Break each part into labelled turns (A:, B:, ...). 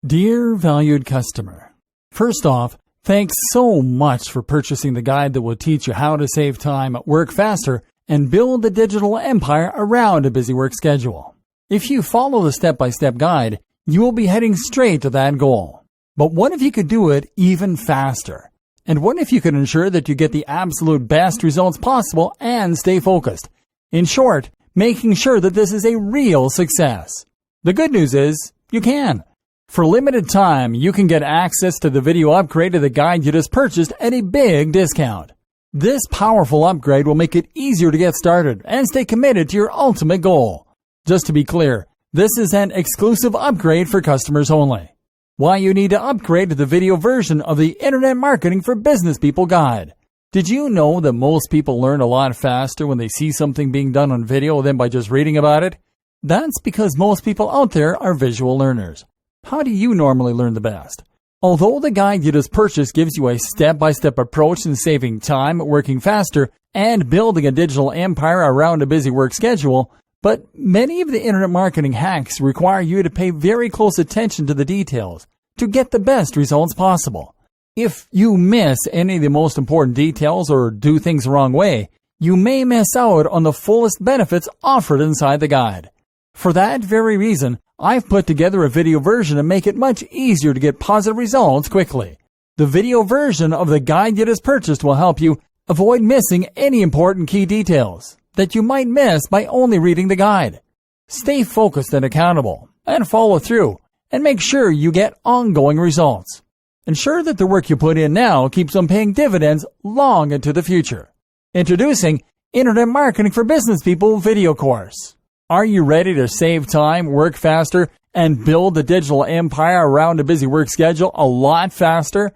A: Dear valued customer, first off, thanks so much for purchasing the guide that will teach you how to save time, work faster, and build a digital empire around a busy work schedule. If you follow the step-by-step guide, you will be heading straight to that goal. But what if you could do it even faster? And what if you could ensure that you get the absolute best results possible and stay focused? In short, making sure that this is a real success. The good news is, you can. For limited time, you can get access to the video upgrade of the guide you just purchased at a big discount. This powerful upgrade will make it easier to get started and stay committed to your ultimate goal. Just to be clear, this is an exclusive upgrade for customers only. Why you need to upgrade to the video version of the Internet Marketing for Business People guide. Did you know that most people learn a lot faster when they see something being done on video than by just reading about it? That's because most people out there are visual learners. How do you normally learn the best? Although the guide you just purchased gives you a step-by-step approach in saving time, working faster, and building a digital empire around a busy work schedule, but many of the internet marketing hacks require you to pay very close attention to the details to get the best results possible. If you miss any of the most important details or do things the wrong way, you may miss out on the fullest benefits offered inside the guide. For that very reason, I've put together a video version to make it much easier to get positive results quickly. The video version of the guide you just purchased will help you avoid missing any important key details that you might miss by only reading the guide. Stay focused and accountable, and follow through, and make sure you get ongoing results. Ensure that the work you put in now keeps on paying dividends long into the future. Introducing Internet Marketing for Business People video course. Are you ready to save time, work faster, and build a digital empire around a busy work schedule a lot faster?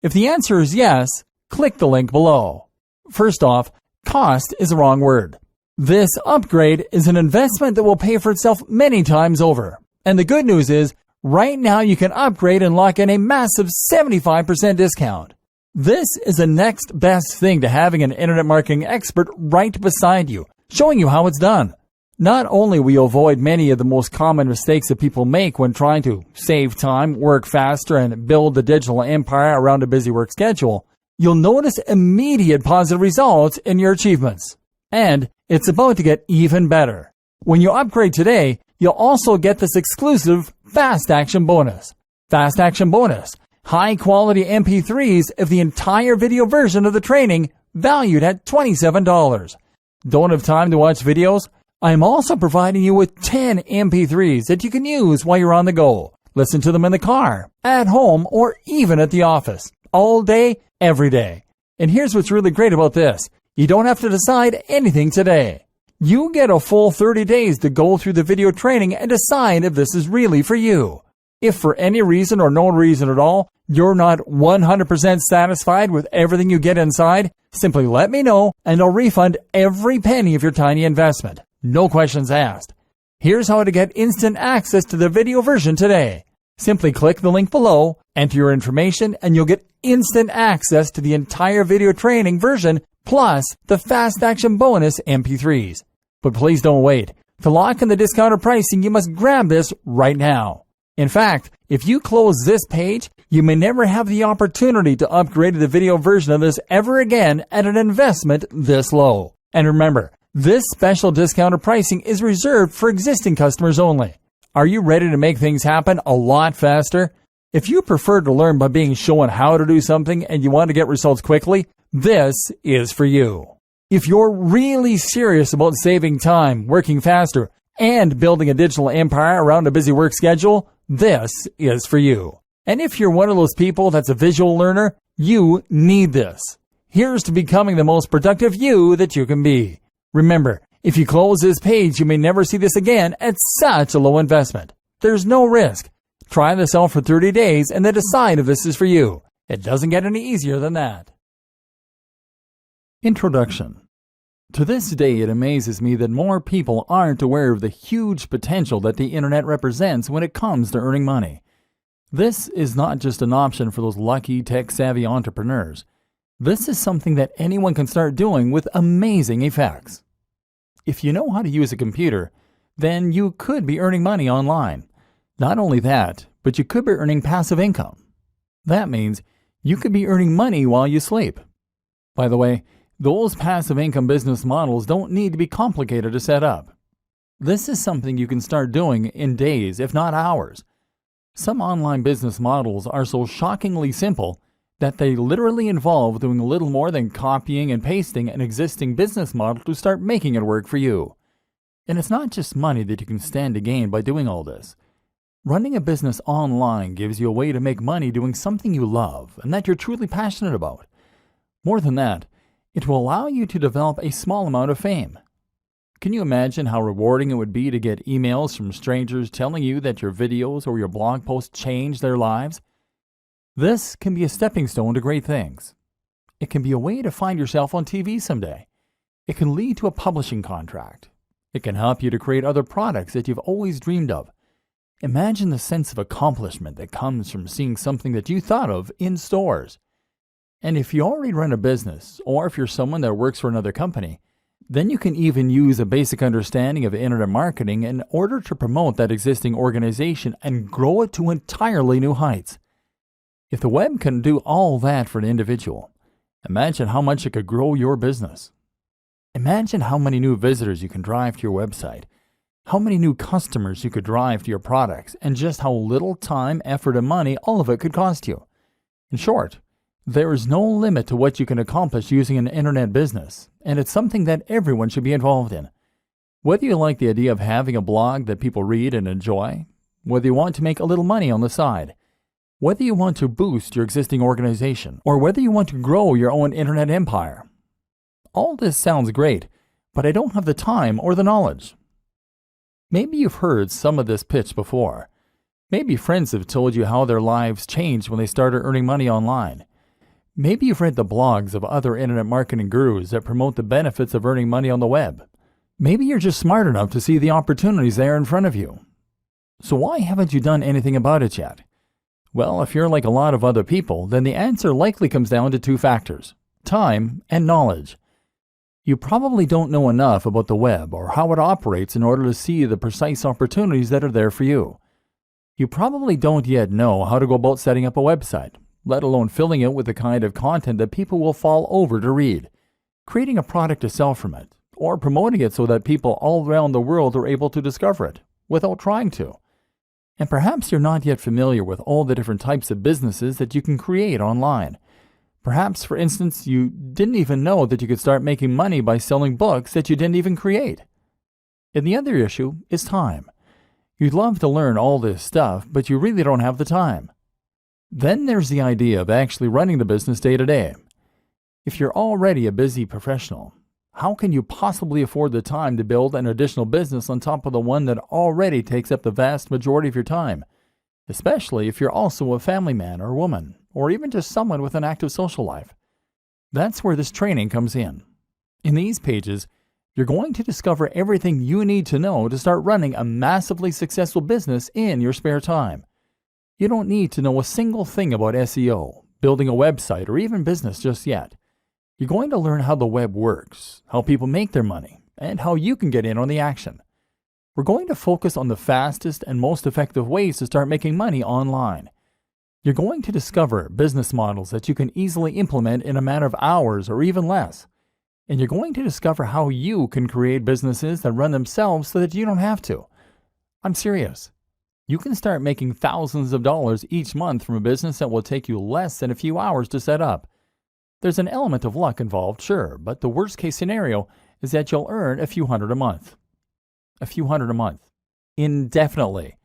A: If the answer is yes, click the link below. First off, cost is the wrong word. This upgrade is an investment that will pay for itself many times over. And the good news is, right now you can upgrade and lock in a massive 75% discount. This is the next best thing to having an internet marketing expert right beside you, showing you how it's done. Not only will you avoid many of the most common mistakes that people make when trying to save time, work faster, and build a digital empire around a busy work schedule, you'll notice immediate positive results in your achievements. And it's about to get even better. When you upgrade today, you'll also get this exclusive Fast Action Bonus. Fast Action Bonus. High-quality MP3s of the entire video version of the training, valued at $27. Don't have time to watch videos? I'm also providing you with 10 MP3s that you can use while you're on the go. Listen to them in the car, at home, or even at the office. All day, every day. And here's what's really great about this. You don't have to decide anything today. You get a full 30 days to go through the video training and decide if this is really for you. If for any reason or no reason at all, you're not 100% satisfied with everything you get inside, simply let me know and I'll refund every penny of your tiny investment. No questions asked. Here's how to get instant access to the video version today. Simply click the link below, enter your information, and you'll get instant access to the entire video training version plus the Fast Action Bonus MP3s. But please don't wait. To lock in the discounted pricing, you must grab this right now. In fact, if you close this page, you may never have the opportunity to upgrade to the video version of this ever again at an investment this low. And remember, this special discounted pricing is reserved for existing customers only. Are you ready to make things happen a lot faster? If you prefer to learn by being shown how to do something and you want to get results quickly, this is for you. If you're really serious about saving time, working faster, and building a digital empire around a busy work schedule, this is for you. And if you're one of those people that's a visual learner, you need this. Here's to becoming the most productive you that you can be. Remember, if you close this page, you may never see this again at such a low investment. There's no risk. Try this out for 30 days and then decide if this is for you. It doesn't get any easier than that. Introduction. To this day, it amazes me that more people aren't aware of the huge potential that the internet represents when it comes to earning money. This is not just an option for those lucky, tech-savvy entrepreneurs. This is something that anyone can start doing with amazing effects. If you know how to use a computer, then you could be earning money online. Not only that, but you could be earning passive income. That means you could be earning money while you sleep. By the way, those passive income business models don't need to be complicated to set up. This is something you can start doing in days, if not hours. Some online business models are so shockingly simple that they literally involve doing little more than copying and pasting an existing business model to start making it work for you. And it's not just money that you can stand to gain by doing all this. Running a business online gives you a way to make money doing something you love and that you're truly passionate about. More than that, it will allow you to develop a small amount of fame. Can you imagine how rewarding it would be to get emails from strangers telling you that your videos or your blog posts changed their lives? This can be a stepping stone to great things. It can be a way to find yourself on TV someday. It can lead to a publishing contract. It can help you to create other products that you've always dreamed of. Imagine the sense of accomplishment that comes from seeing something that you thought of in stores. And if you already run a business, or if you're someone that works for another company, then you can even use a basic understanding of internet marketing in order to promote that existing organization and grow it to entirely new heights. If the web can do all that for an individual, imagine how much it could grow your business. Imagine how many new visitors you can drive to your website, how many new customers you could drive to your products, and just how little time, effort, and money all of it could cost you. In short, there is no limit to what you can accomplish using an internet business, and it's something that everyone should be involved in. Whether you like the idea of having a blog that people read and enjoy, whether you want to make a little money on the side, whether you want to boost your existing organization, or whether you want to grow your own internet empire. All this sounds great, but I don't have the time or the knowledge. Maybe you've heard some of this pitch before. Maybe friends have told you how their lives changed when they started earning money online. Maybe you've read the blogs of other internet marketing gurus that promote the benefits of earning money on the web. Maybe you're just smart enough to see the opportunities there in front of you. So why haven't you done anything about it yet? Well, if you're like a lot of other people, then the answer likely comes down to two factors: time and knowledge. You probably don't know enough about the web or how it operates in order to see the precise opportunities that are there for you. You probably don't yet know how to go about setting up a website, let alone filling it with the kind of content that people will fall over to read, creating a product to sell from it, or promoting it so that people all around the world are able to discover it without trying to. And perhaps you're not yet familiar with all the different types of businesses that you can create online. Perhaps, for instance, you didn't even know that you could start making money by selling books that you didn't even create. And the other issue is time. You'd love to learn all this stuff, but you really don't have the time. Then there's the idea of actually running the business day to day. If you're already a busy professional, how can you possibly afford the time to build an additional business on top of the one that already takes up the vast majority of your time? Especially if you're also a family man or woman, or even just someone with an active social life. That's where this training comes in. In these pages, you're going to discover everything you need to know to start running a massively successful business in your spare time. You don't need to know a single thing about SEO, building a website, or even business just yet. You're going to learn how the web works, how people make their money, and how you can get in on the action. We're going to focus on the fastest and most effective ways to start making money online. You're going to discover business models that you can easily implement in a matter of hours or even less. And you're going to discover how you can create businesses that run themselves so that you don't have to. I'm serious. You can start making thousands of dollars each month from a business that will take you less than a few hours to set up. There's an element of luck involved, sure, but the worst case scenario is that you'll earn a few hundred a month. A few hundred a month. Indefinitely.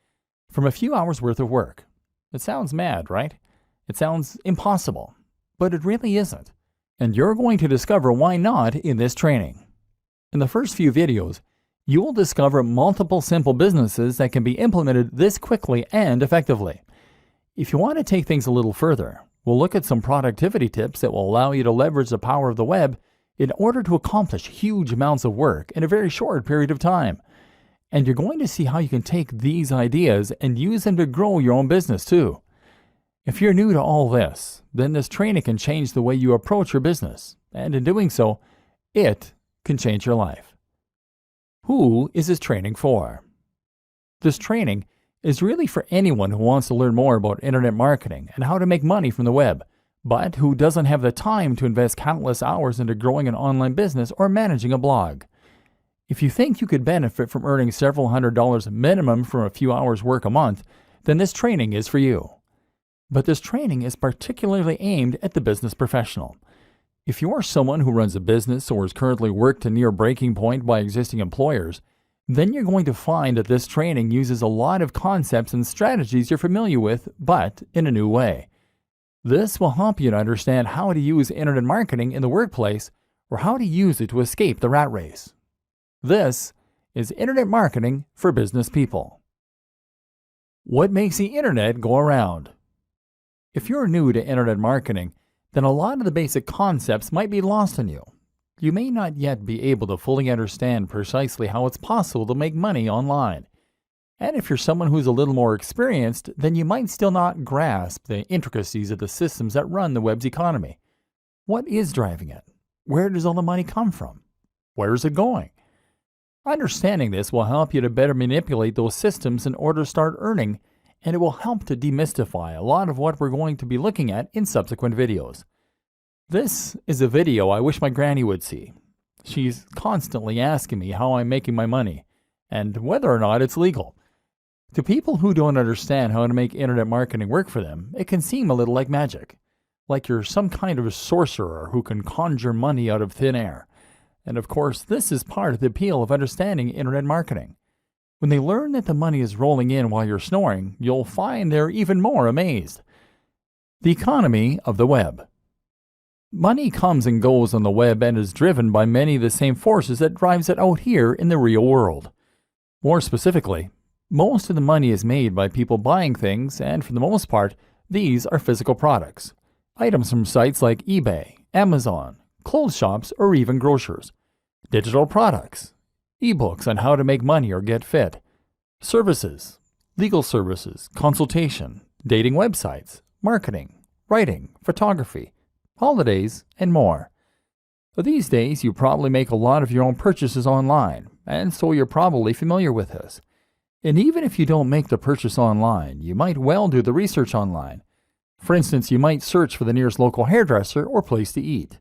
A: From a few hours worth of work. It sounds mad, right? It sounds impossible. But it really isn't. And you're going to discover why not in this training. In the first few videos, you will discover multiple simple businesses that can be implemented this quickly and effectively. If you want to take things a little further, we'll look at some productivity tips that will allow you to leverage the power of the web in order to accomplish huge amounts of work in a very short period of time. And you're going to see how you can take these ideas and use them to grow your own business too. If you're new to all this, then this training can change the way you approach your business. And in doing so, it can change your life. Who is this training for? This training is really for anyone who wants to learn more about internet marketing and how to make money from the web, but who doesn't have the time to invest countless hours into growing an online business or managing a blog. If you think you could benefit from earning several $100s minimum from a few hours work a month, then this training is for you. But this training is particularly aimed at the business professional. If you are someone who runs a business or is currently worked to near breaking point by existing employers, then you're going to find that this training uses a lot of concepts and strategies you're familiar with, but in a new way. This will help you to understand how to use internet marketing in the workplace or how to use it to escape the rat race. This is Internet Marketing for Business People. What makes the internet go around? If you're new to internet marketing, then a lot of the basic concepts might be lost on you. You may not yet be able to fully understand precisely how it's possible to make money online. And if you're someone who's a little more experienced, then you might still not grasp the intricacies of the systems that run the web's economy. What is driving it? Where does all the money come from? Where is it going? Understanding this will help you to better manipulate those systems in order to start earning, and it will help to demystify a lot of what we're going to be looking at in subsequent videos. This is a video I wish my granny would see. She's constantly asking me how I'm making my money, and whether or not it's legal. To people who don't understand how to make internet marketing work for them, it can seem a little like magic, like you're some kind of a sorcerer who can conjure money out of thin air. And of course, this is part of the appeal of understanding internet marketing. When they learn that the money is rolling in while you're snoring, you'll find they're even more amazed. The economy of the web. Money comes and goes on the web and is driven by many of the same forces that drives it out here in the real world. More specifically, most of the money is made by people buying things, and for the most part, these are physical products. Items from sites like eBay, Amazon, clothes shops, or even grocers. Digital products, ebooks on how to make money or get fit, services, legal services, consultation, dating websites, marketing, writing, photography, holidays, and more. But these days, you probably make a lot of your own purchases online, and so you're probably familiar with this. And even if you don't make the purchase online, you might well do the research online. For instance, you might search for the nearest local hairdresser or place to eat.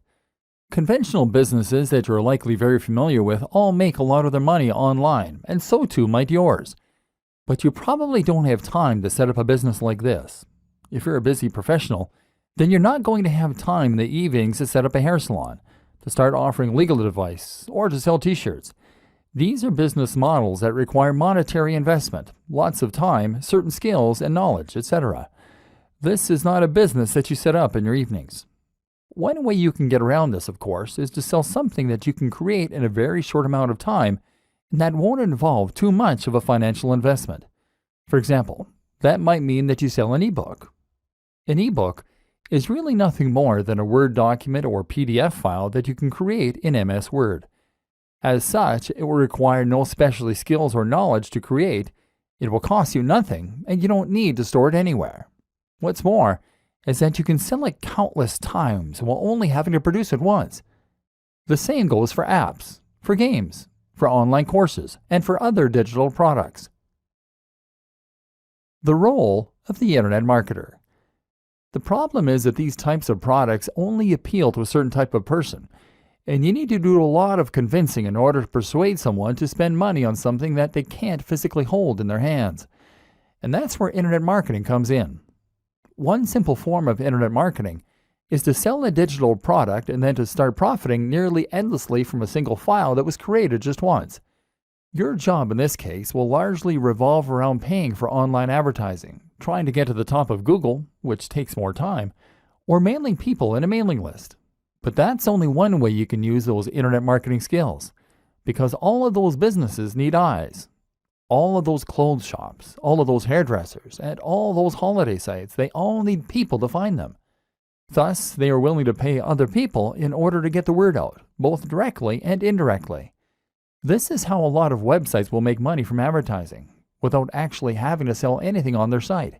A: Conventional businesses that you're likely very familiar with all make a lot of their money online, and so too might yours. But you probably don't have time to set up a business like this. If you're a busy professional, then you're not going to have time in the evenings to set up a hair salon, to start offering legal advice, or to sell t-shirts. These are business models that require monetary investment, lots of time, certain skills and knowledge, etc. This is not a business that you set up in your evenings. One way you can get around this, of course, is to sell something that you can create in a very short amount of time and that won't involve too much of a financial investment. For example, that might mean that you sell an ebook. An ebook is really nothing more than a Word document or PDF file that you can create in MS Word. As such, it will require no specialty skills or knowledge to create, it will cost you nothing, and you don't need to store it anywhere. What's more, is that you can sell it countless times while only having to produce it once. The same goes for apps, for games, for online courses, and for other digital products. The role of the internet marketer. The problem is that these types of products only appeal to a certain type of person, and you need to do a lot of convincing in order to persuade someone to spend money on something that they can't physically hold in their hands. And that's where internet marketing comes in. One simple form of internet marketing is to sell a digital product and then to start profiting nearly endlessly from a single file that was created just once. Your job in this case will largely revolve around paying for online advertising, trying to get to the top of Google, which takes more time, or mailing people in a mailing list. But that's only one way you can use those internet marketing skills, because all of those businesses need eyes. All of those clothes shops, all of those hairdressers, and all those holiday sites, they all need people to find them. Thus, they are willing to pay other people in order to get the word out, both directly and indirectly. This is how a lot of websites will make money from advertising, without actually having to sell anything on their site.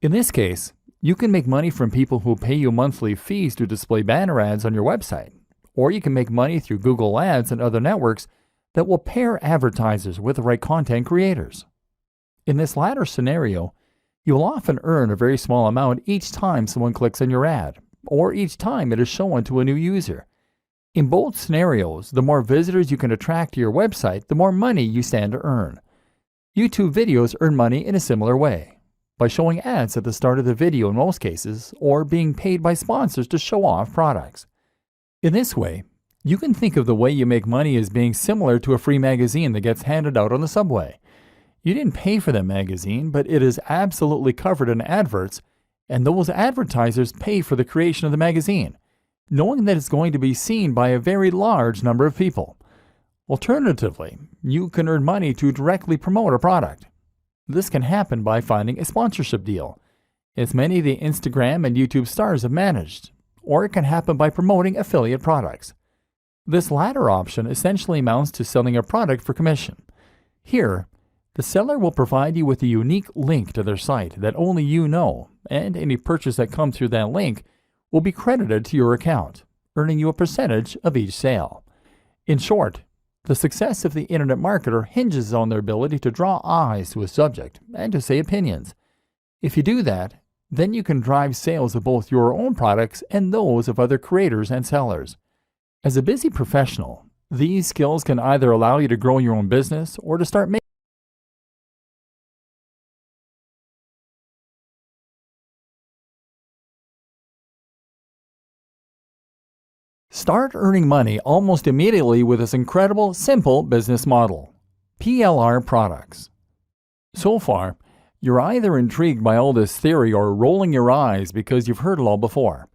A: In this case, you can make money from people who pay you monthly fees to display banner ads on your website, or you can make money through Google Ads and other networks that will pair advertisers with the right content creators. In this latter scenario, you will often earn a very small amount each time someone clicks on your ad, or each time it is shown to a new user. In both scenarios, the more visitors you can attract to your website, the more money you stand to earn. YouTube videos earn money in a similar way, by showing ads at the start of the video in most cases, or being paid by sponsors to show off products. In this way, you can think of the way you make money as being similar to a free magazine that gets handed out on the subway. You didn't pay for that magazine, but it is absolutely covered in adverts, and those advertisers pay for the creation of the magazine, knowing that it's going to be seen by a very large number of people. Alternatively, you can earn money to directly promote a product. This can happen by finding a sponsorship deal, as many of the Instagram and YouTube stars have managed, or it can happen by promoting affiliate products. This latter option essentially amounts to selling a product for commission. Here, the seller will provide you with a unique link to their site that only you know, and any purchase that comes through that link will be credited to your account, earning you a percentage of each sale. In short, the success of the internet marketer hinges on their ability to draw eyes to a subject and to say opinions. If you do that, then you can drive sales of both your own products and those of other creators and sellers. As a busy professional, these skills can either allow you to grow your own business or to start making Start earning money almost immediately with this incredible, simple business model. PLR products. So far, you're either intrigued by all this theory or rolling your eyes because you've heard it all before.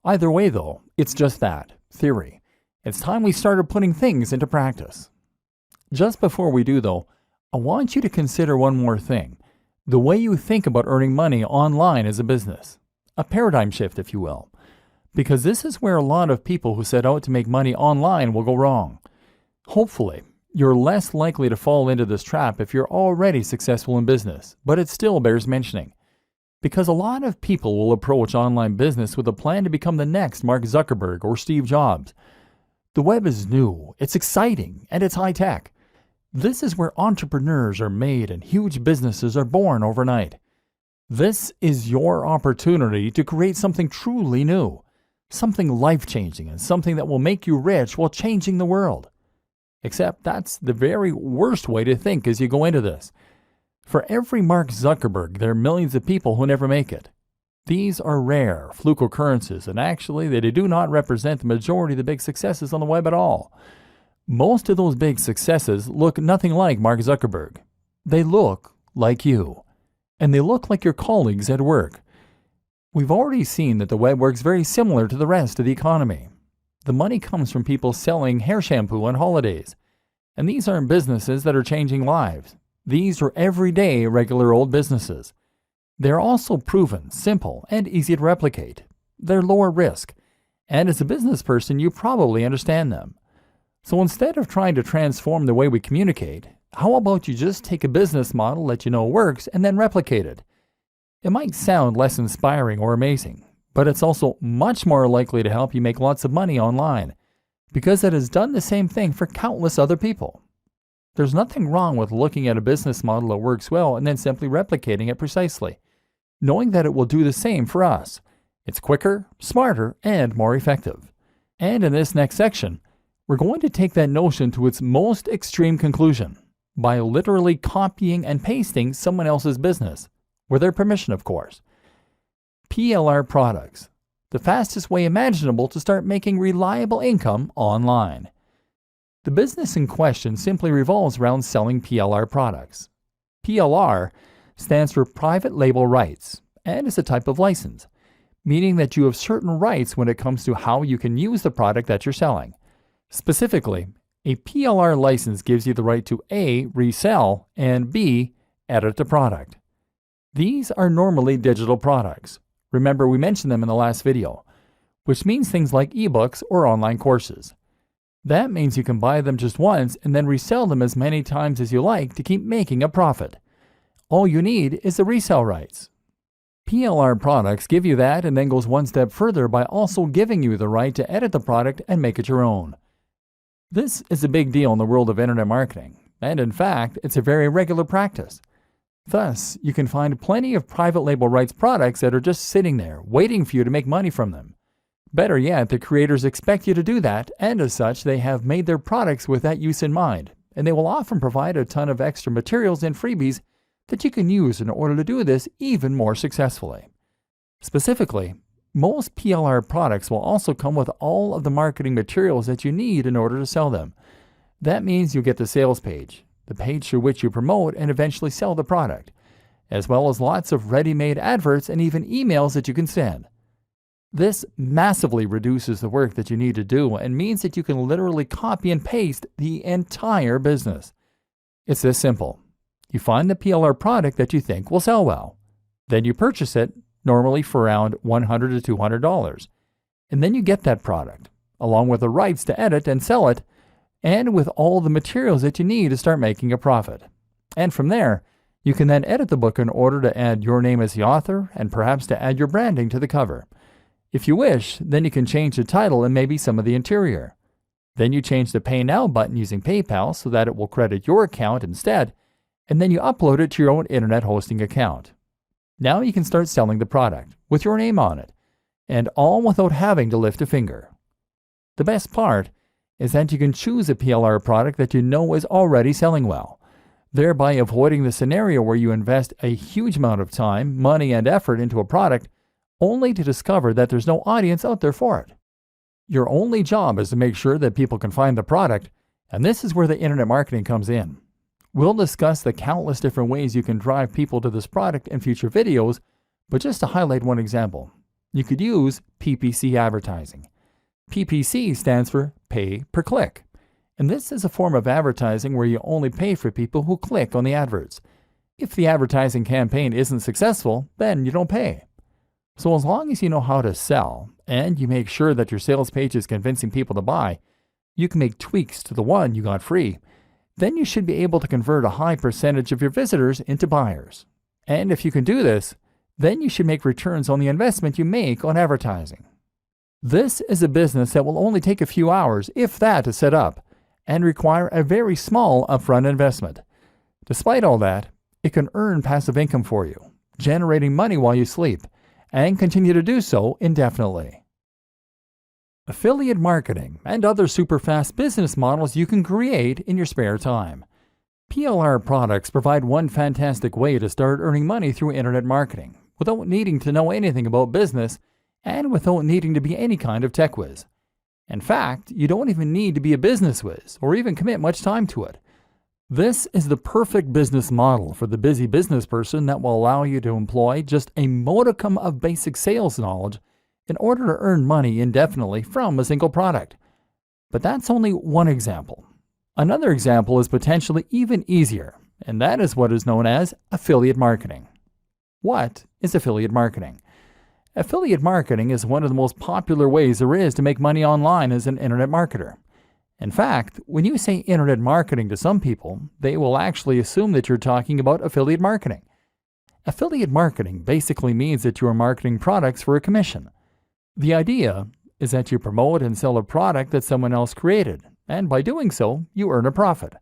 A: Either way, though, it's just that, theory. It's time we started putting things into practice. Just before we do, though, I want you to consider one more thing. The way you think about earning money online as a business. A paradigm shift, if you will. Because this is where a lot of people who set out to make money online will go wrong. Hopefully, you're less likely to fall into this trap if you're already successful in business, but it still bears mentioning. Because a lot of people will approach online business with a plan to become the next Mark Zuckerberg or Steve Jobs. The web is new, it's exciting, and it's high-tech. This is where entrepreneurs are made and huge businesses are born overnight. This is your opportunity to create something truly new. Something life-changing and something that will make you rich while changing the world. Except that's the very worst way to think as you go into this. For every Mark Zuckerberg, there are millions of people who never make it. These are rare, fluke occurrences, and actually they do not represent the majority of the big successes on the web at all. Most of those big successes look nothing like Mark Zuckerberg. They look like you. And they look like your colleagues at work. We've already seen that the web works very similar to the rest of the economy. The money comes from people selling hair shampoo on holidays. And these aren't businesses that are changing lives. These are everyday, regular old businesses. They're also proven, simple, and easy to replicate. They're lower risk. And as a business person, you probably understand them. So instead of trying to transform the way we communicate, how about you just take a business model that you know works and then replicate it? It might sound less inspiring or amazing, but it's also much more likely to help you make lots of money online, because it has done the same thing for countless other people. There's nothing wrong with looking at a business model that works well and then simply replicating it precisely, knowing that it will do the same for us. It's quicker, smarter, and more effective. And in this next section, we're going to take that notion to its most extreme conclusion by literally copying and pasting someone else's business. With their permission, of course. PLR products, the fastest way imaginable to start making reliable income online. The business in question simply revolves around selling PLR products. PLR stands for Private Label Rights and is a type of license, meaning that you have certain rights when it comes to how you can use the product that you're selling. Specifically, a PLR license gives you the right to A, resell, and B, edit the product. These are normally digital products. Remember, we mentioned them in the last video, which means things like ebooks or online courses. That means you can buy them just once and then resell them as many times as you like to keep making a profit. All you need is the resale rights. PLR products give you that and then goes one step further by also giving you the right to edit the product and make it your own. This is a big deal in the world of internet marketing, and in fact, it's a very regular practice. Thus, you can find plenty of private label rights products that are just sitting there, waiting for you to make money from them. Better yet, the creators expect you to do that, and as such, they have made their products with that use in mind, and they will often provide a ton of extra materials and freebies that you can use in order to do this even more successfully. Specifically, most PLR products will also come with all of the marketing materials that you need in order to sell them. That means you'll get the sales page, the page through which you promote and eventually sell the product, as well as lots of ready-made adverts and even emails that you can send. This massively reduces the work that you need to do and means that you can literally copy and paste the entire business. It's this simple. You find the PLR product that you think will sell well. Then you purchase it, normally for around $100 to $200. And then you get that product, along with the rights to edit and sell it, and with all the materials that you need to start making a profit. And from there, you can then edit the book in order to add your name as the author and perhaps to add your branding to the cover. If you wish, then you can change the title and maybe some of the interior. Then you change the Pay Now button using PayPal so that it will credit your account instead, and then you upload it to your own internet hosting account. Now you can start selling the product with your name on it, and all without having to lift a finger. The best part is that you can choose a PLR product that you know is already selling well, thereby avoiding the scenario where you invest a huge amount of time, money, and effort into a product only to discover that there's no audience out there for it. Your only job is to make sure that people can find the product, and this is where the internet marketing comes in. We'll discuss the countless different ways you can drive people to this product in future videos, but just to highlight one example, you could use PPC advertising. PPC stands for pay per click, and this is a form of advertising where you only pay for people who click on the adverts. If the advertising campaign isn't successful, then you don't pay. So as long as you know how to sell, and you make sure that your sales page is convincing people to buy, you can make tweaks to the one you got free. Then you should be able to convert a high percentage of your visitors into buyers. And if you can do this, then you should make returns on the investment you make on advertising. This is a business that will only take a few hours, if that, to set up, and require a very small upfront investment. Despite all that, it can earn passive income for you, generating money while you sleep, and continue to do so indefinitely. Affiliate marketing and other super fast business models you can create in your spare time. PLR products provide one fantastic way to start earning money through internet marketing without needing to know anything about business and without needing to be any kind of tech whiz. In fact, you don't even need to be a business whiz or even commit much time to it. This is the perfect business model for the busy business person that will allow you to employ just a modicum of basic sales knowledge in order to earn money indefinitely from a single product. But that's only one example. Another example is potentially even easier, and that is what is known as affiliate marketing. What is affiliate marketing? Affiliate marketing is one of the most popular ways there is to make money online as an internet marketer. In fact, when you say internet marketing to some people, they will actually assume that you're talking about affiliate marketing. Affiliate marketing basically means that you are marketing products for a commission. The idea is that you promote and sell a product that someone else created, and by doing so, you earn a profit.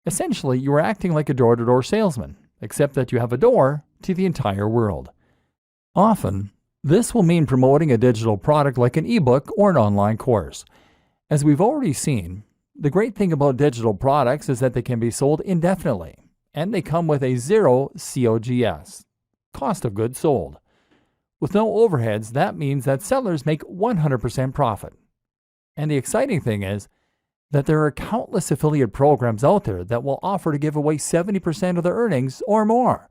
A: Essentially, you are acting like a door-to-door salesman, except that you have a door to the entire world. Often, this will mean promoting a digital product like an ebook or an online course. As we've already seen, the great thing about digital products is that they can be sold indefinitely, and they come with a zero COGS, cost of goods sold. With no overheads, that means that sellers make 100% profit. And the exciting thing is that there are countless affiliate programs out there that will offer to give away 70% of their earnings or more.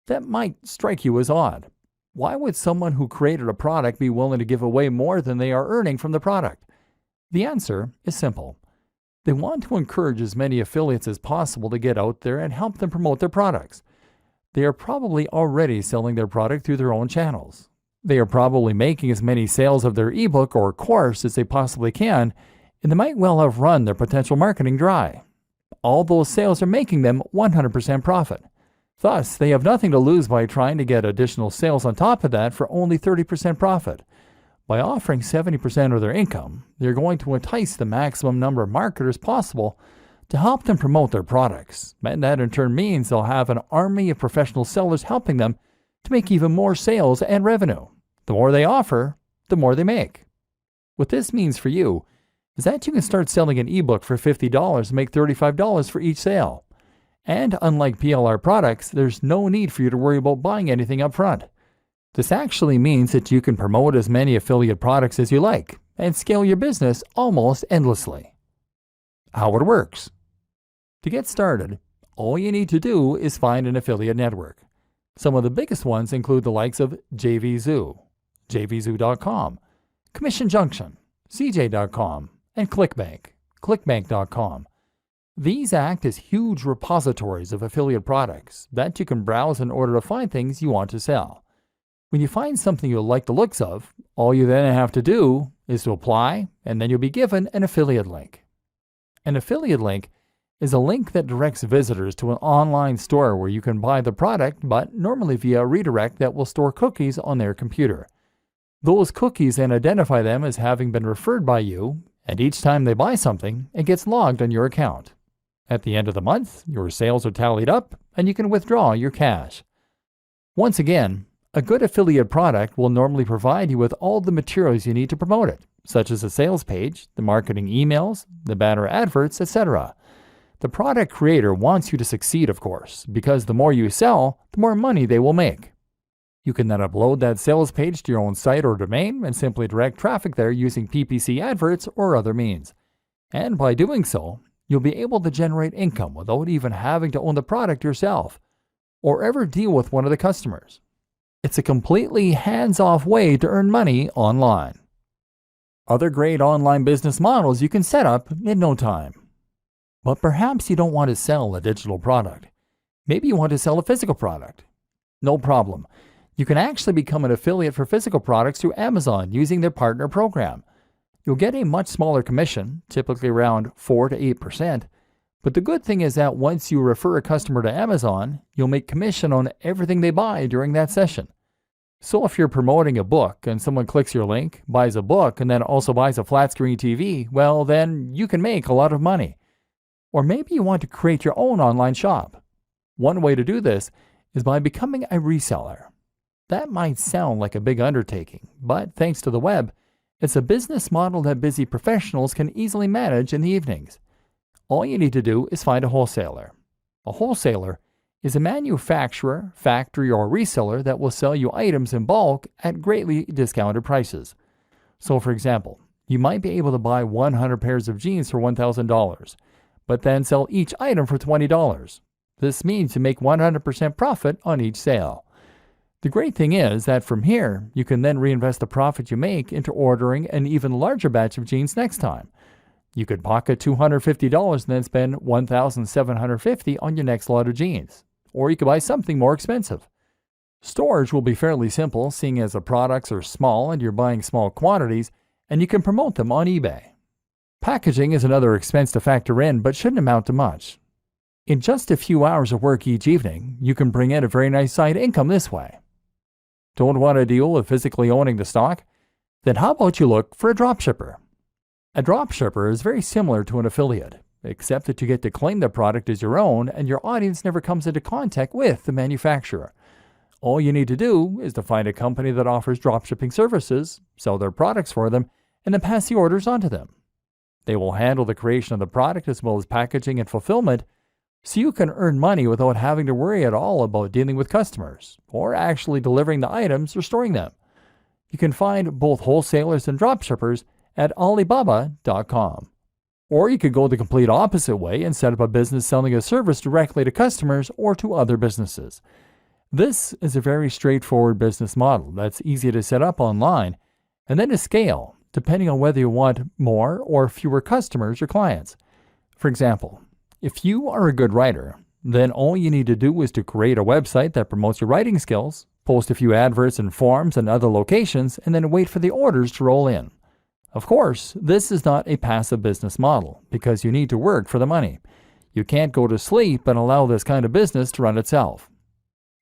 A: That might strike you as odd. Why would someone who created a product be willing to give away more than they are earning from the product? The answer is simple. They want to encourage as many affiliates as possible to get out there and help them promote their products. They are probably already selling their product through their own channels. They are probably making as many sales of their ebook or course as they possibly can, and they might well have run their potential marketing dry. All those sales are making them 100% profit. Thus, they have nothing to lose by trying to get additional sales on top of that for only 30% profit. By offering 70% of their income, they're going to entice the maximum number of marketers possible to help them promote their products, and that in turn means they'll have an army of professional sellers helping them to make even more sales and revenue. The more they offer, the more they make. What this means for you is that you can start selling an ebook for $50 and make $35 for each sale. And unlike PLR products, there's no need for you to worry about buying anything up front. This actually means that you can promote as many affiliate products as you like and scale your business almost endlessly. How it works. To get started, all you need to do is find an affiliate network. Some of the biggest ones include the likes of JVZoo, JVZoo.com, Commission Junction, CJ.com, and ClickBank, ClickBank.com. These act as huge repositories of affiliate products that you can browse in order to find things you want to sell. When you find something you like the looks of, all you then have to do is to apply, and then you'll be given an affiliate link. An affiliate link is a link that directs visitors to an online store where you can buy the product, but normally via a redirect that will store cookies on their computer. Those cookies then identify them as having been referred by you, and each time they buy something, it gets logged on your account. At the end of the month, your sales are tallied up, and you can withdraw your cash. Once again, a good affiliate product will normally provide you with all the materials you need to promote it, such as a sales page, the marketing emails, the banner adverts, etc. The product creator wants you to succeed, of course, because the more you sell, the more money they will make. You can then upload that sales page to your own site or domain and simply direct traffic there using PPC adverts or other means. And by doing so, you'll be able to generate income without even having to own the product yourself or ever deal with one of the customers. It's a completely hands-off way to earn money online. Other great online business models you can set up in no time. But perhaps you don't want to sell a digital product. Maybe you want to sell a physical product. No problem. You can actually become an affiliate for physical products through Amazon using their partner program. You'll get a much smaller commission, typically around 4 to 8%. But the good thing is that once you refer a customer to Amazon, you'll make commission on everything they buy during that session. So if you're promoting a book and someone clicks your link, buys a book, and then also buys a flat screen TV, well, then you can make a lot of money. Or maybe you want to create your own online shop. One way to do this is by becoming a reseller. That might sound like a big undertaking, but thanks to the web, it's a business model that busy professionals can easily manage in the evenings. All you need to do is find a wholesaler. A wholesaler is a manufacturer, factory, or reseller that will sell you items in bulk at greatly discounted prices. So for example, you might be able to buy 100 pairs of jeans for $1,000, but then sell each item for $20. This means you make 100% profit on each sale. The great thing is that from here, you can then reinvest the profit you make into ordering an even larger batch of jeans next time. You could pocket $250 and then spend $1,750 on your next lot of jeans. Or you could buy something more expensive. Storage will be fairly simple, seeing as the products are small and you're buying small quantities, and you can promote them on eBay. Packaging is another expense to factor in, but shouldn't amount to much. In just a few hours of work each evening, you can bring in a very nice side income this way. Don't want to deal with physically owning the stock? Then how about you look for a dropshipper? A dropshipper is very similar to an affiliate, except that you get to claim the product as your own and your audience never comes into contact with the manufacturer. All you need to do is to find a company that offers dropshipping services, sell their products for them, and then pass the orders on to them. They will handle the creation of the product as well as packaging and fulfillment, so you can earn money without having to worry at all about dealing with customers or actually delivering the items or storing them. You can find both wholesalers and dropshippers at Alibaba.com. Or you could go the complete opposite way and set up a business selling a service directly to customers or to other businesses. This is a very straightforward business model that's easy to set up online and then to scale, depending on whether you want more or fewer customers or clients. For example, if you are a good writer, then all you need to do is to create a website that promotes your writing skills, post a few adverts in forums and other locations, and then wait for the orders to roll in. Of course, this is not a passive business model because you need to work for the money. You can't go to sleep and allow this kind of business to run itself.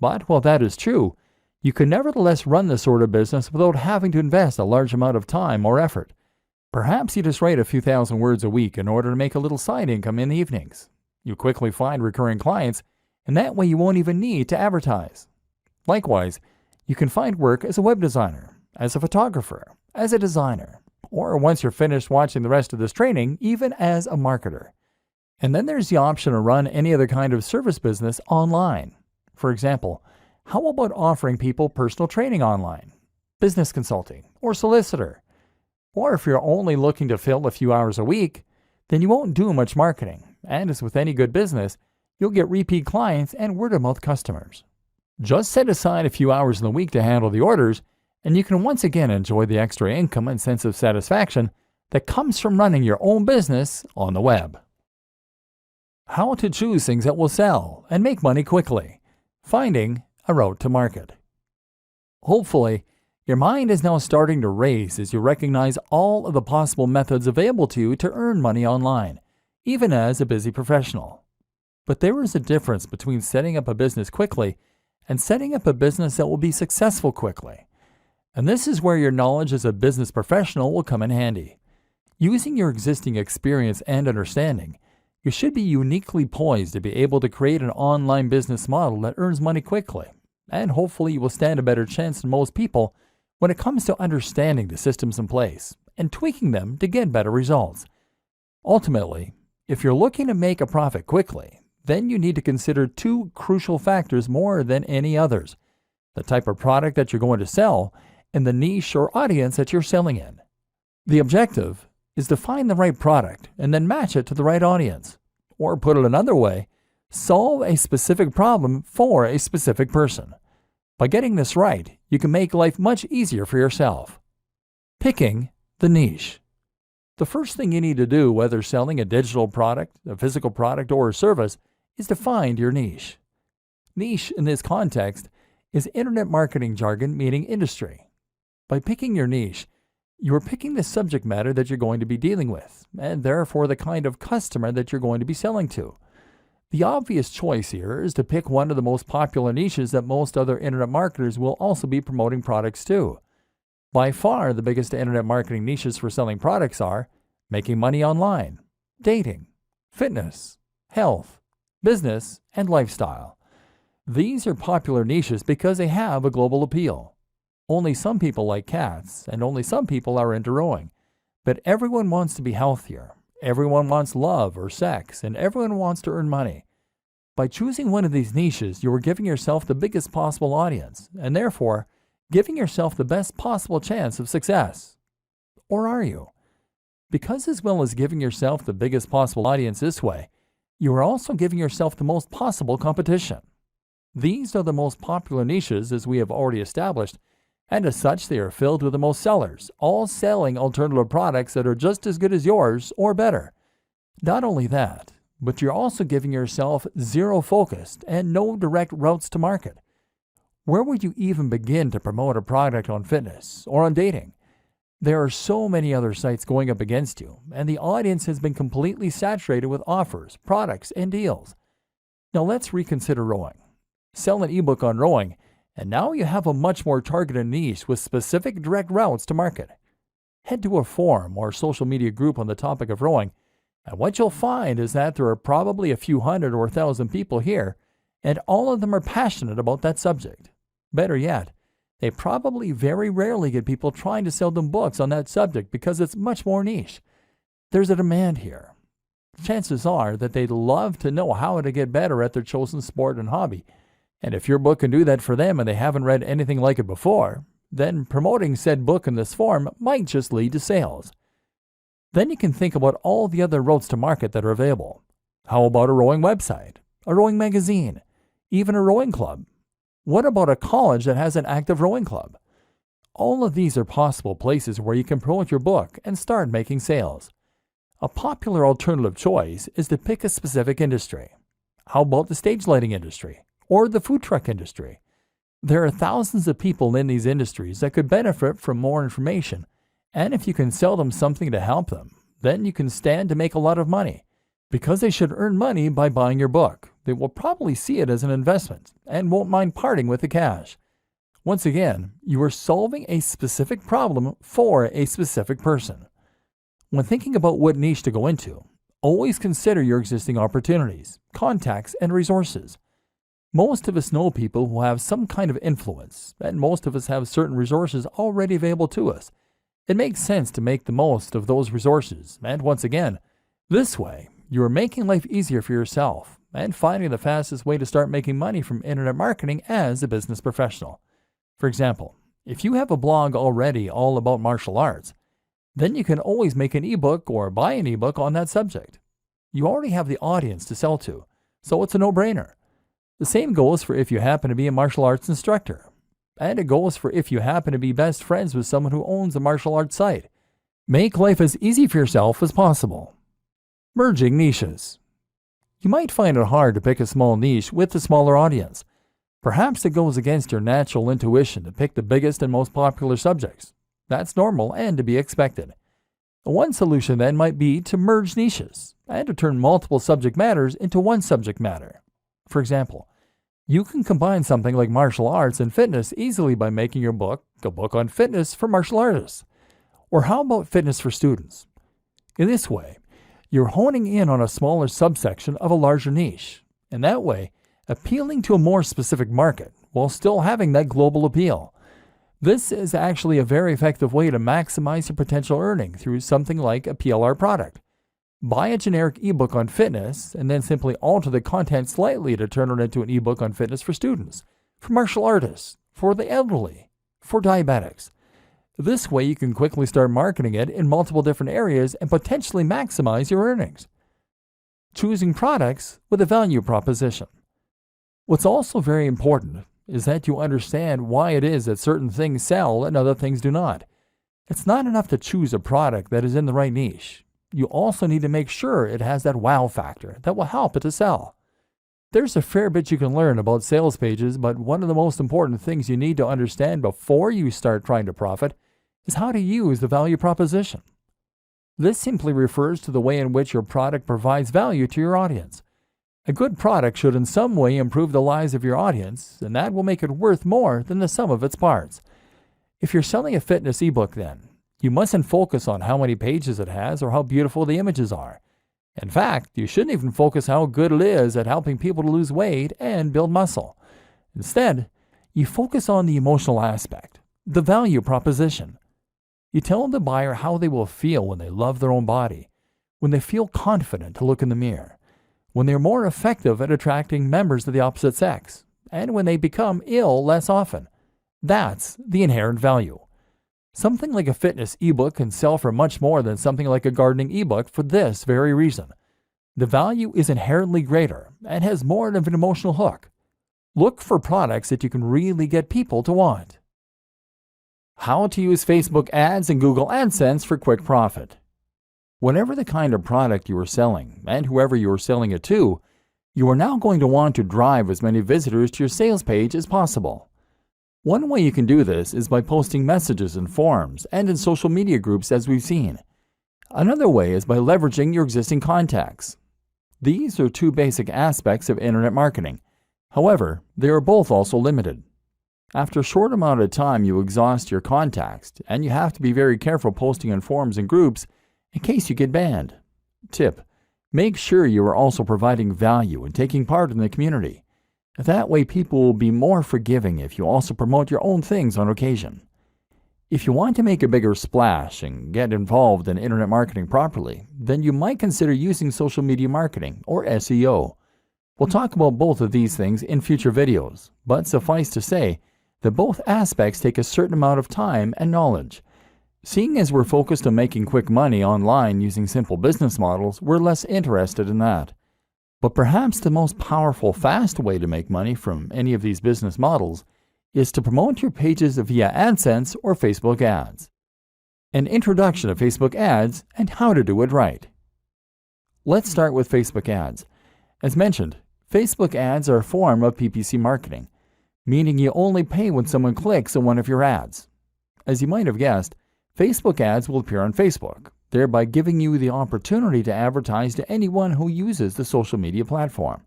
A: But while that is true, you can nevertheless run this sort of business without having to invest a large amount of time or effort. Perhaps you just write a few thousand words a week in order to make a little side income in the evenings. You quickly find recurring clients, and that way you won't even need to advertise. Likewise, you can find work as a web designer, as a photographer, as a designer, or once you're finished watching the rest of this training, even as a marketer. And then there's the option to run any other kind of service business online. For example, how about offering people personal training online, business consulting, or solicitor? Or if you're only looking to fill a few hours a week, then you won't do much marketing, and as with any good business, you'll get repeat clients and word-of-mouth customers. Just set aside a few hours in the week to handle the orders, and you can once again enjoy the extra income and sense of satisfaction that comes from running your own business on the web. How to choose things that will sell and make money quickly. Finding a route to market. Hopefully, your mind is now starting to race as you recognize all of the possible methods available to you to earn money online, even as a busy professional. But there is a difference between setting up a business quickly and setting up a business that will be successful quickly. And this is where your knowledge as a business professional will come in handy. Using your existing experience and understanding, you should be uniquely poised to be able to create an online business model that earns money quickly, and hopefully you will stand a better chance than most people when it comes to understanding the systems in place and tweaking them to get better results. Ultimately, if you're looking to make a profit quickly, then you need to consider two crucial factors more than any others: the type of product that you're going to sell and the niche or audience that you're selling in. The objective is to find the right product and then match it to the right audience. Or put it another way, solve a specific problem for a specific person. By getting this right, you can make life much easier for yourself. Picking the niche. The first thing you need to do, whether selling a digital product, a physical product, or a service, is to find your niche. Niche in this context is internet marketing jargon meaning industry. By picking your niche, you are picking the subject matter that you're going to be dealing with, and therefore the kind of customer that you're going to be selling to. The obvious choice here is to pick one of the most popular niches that most other internet marketers will also be promoting products to. By far, the biggest internet marketing niches for selling products are making money online, dating, fitness, health, business, and lifestyle. These are popular niches because they have a global appeal. Only some people like cats, and only some people are into rowing. But everyone wants to be healthier. Everyone wants love or sex, and everyone wants to earn money. By choosing one of these niches, you are giving yourself the biggest possible audience, and therefore giving yourself the best possible chance of success. Or are you? Because as well as giving yourself the biggest possible audience this way, you are also giving yourself the most possible competition. These are the most popular niches, as we have already established, and as such they are filled with the most sellers, all selling alternative products that are just as good as yours or better. Not only that, but you're also giving yourself zero focused and no direct routes to market. Where would you even begin to promote a product on fitness or on dating? There are so many other sites going up against you, and the audience has been completely saturated with offers, products, and deals. Now let's reconsider rowing. Sell an ebook on rowing, and now you have a much more targeted niche with specific direct routes to market. Head to a forum or social media group on the topic of rowing, and what you'll find is that there are probably a few hundred or 1,000 people here, and all of them are passionate about that subject. Better yet, they probably very rarely get people trying to sell them books on that subject because it's much more niche. There's a demand here. Chances are that they'd love to know how to get better at their chosen sport and hobby. And if your book can do that for them and they haven't read anything like it before, then promoting said book in this form might just lead to sales. Then you can think about all the other routes to market that are available. How about a rowing website, a rowing magazine, even a rowing club? What about a college that has an active rowing club? All of these are possible places where you can promote your book and start making sales. A popular alternative choice is to pick a specific industry. How about the stage lighting industry or the food truck industry? There are thousands of people in these industries that could benefit from more information, and if you can sell them something to help them, then you can stand to make a lot of money. Because they should earn money by buying your book, they will probably see it as an investment and won't mind parting with the cash. Once again, you are solving a specific problem for a specific person. When thinking about what niche to go into, always consider your existing opportunities, contacts, and resources. Most of us know people who have some kind of influence, and most of us have certain resources already available to us. It makes sense to make the most of those resources, and once again, this way, you are making life easier for yourself and finding the fastest way to start making money from internet marketing as a business professional. For example, if you have a blog already all about martial arts, then you can always make an ebook or buy an ebook on that subject. You already have the audience to sell to, so it's a no-brainer. The same goes for if you happen to be a martial arts instructor. And it goes for if you happen to be best friends with someone who owns a martial arts site. Make life as easy for yourself as possible. Merging niches. You might find it hard to pick a small niche with a smaller audience. Perhaps it goes against your natural intuition to pick the biggest and most popular subjects. That's normal and to be expected. One solution then might be to merge niches and to turn multiple subject matters into one subject matter. For example, you can combine something like martial arts and fitness easily by making your book a book on fitness for martial artists. Or how about fitness for students? In this way, you're honing in on a smaller subsection of a larger niche, and that way, appealing to a more specific market while still having that global appeal. This is actually a very effective way to maximize your potential earning through something like a PLR product. Buy a generic ebook on fitness and then simply alter the content slightly to turn it into an ebook on fitness for students, for martial artists, for the elderly, for diabetics. This way you can quickly start marketing it in multiple different areas and potentially maximize your earnings. Choosing products with a value proposition. What's also very important is that you understand why it is that certain things sell and other things do not. It's not enough to choose a product that is in the right niche. You also need to make sure it has that wow factor that will help it to sell. There's a fair bit you can learn about sales pages, but one of the most important things you need to understand before you start trying to profit is how to use the value proposition. This simply refers to the way in which your product provides value to your audience. A good product should in some way improve the lives of your audience, and that will make it worth more than the sum of its parts. If you're selling a fitness ebook then, you mustn't focus on how many pages it has or how beautiful the images are. In fact, you shouldn't even focus how good it is at helping people to lose weight and build muscle. Instead, you focus on the emotional aspect, the value proposition. You tell the buyer how they will feel when they love their own body, when they feel confident to look in the mirror, when they're more effective at attracting members of the opposite sex, and when they become ill less often. That's the inherent value. Something like a fitness ebook can sell for much more than something like a gardening ebook for this very reason. The value is inherently greater and has more of an emotional hook. Look for products that you can really get people to want. How to use Facebook ads and Google AdSense for quick profit. Whatever the kind of product you are selling and whoever you are selling it to, you are now going to want to drive as many visitors to your sales page as possible. One way you can do this is by posting messages in forums and in social media groups as we've seen. Another way is by leveraging your existing contacts. These are two basic aspects of internet marketing. However, they are both also limited. After a short amount of time you exhaust your contacts, and you have to be very careful posting in forums and groups in case you get banned. Tip: make sure you are also providing value and taking part in the community. That way people will be more forgiving if you also promote your own things on occasion. If you want to make a bigger splash and get involved in internet marketing properly, then you might consider using social media marketing, or SEO. We'll talk about both of these things in future videos, but suffice to say that both aspects take a certain amount of time and knowledge. Seeing as we're focused on making quick money online using simple business models, we're less interested in that. But perhaps the most powerful, fast way to make money from any of these business models is to promote your pages via AdSense or Facebook ads. An introduction to Facebook ads and how to do it right. Let's start with Facebook ads. As mentioned, Facebook ads are a form of PPC marketing, meaning you only pay when someone clicks on one of your ads. As you might have guessed, Facebook ads will appear on Facebook, thereby giving you the opportunity to advertise to anyone who uses the social media platform.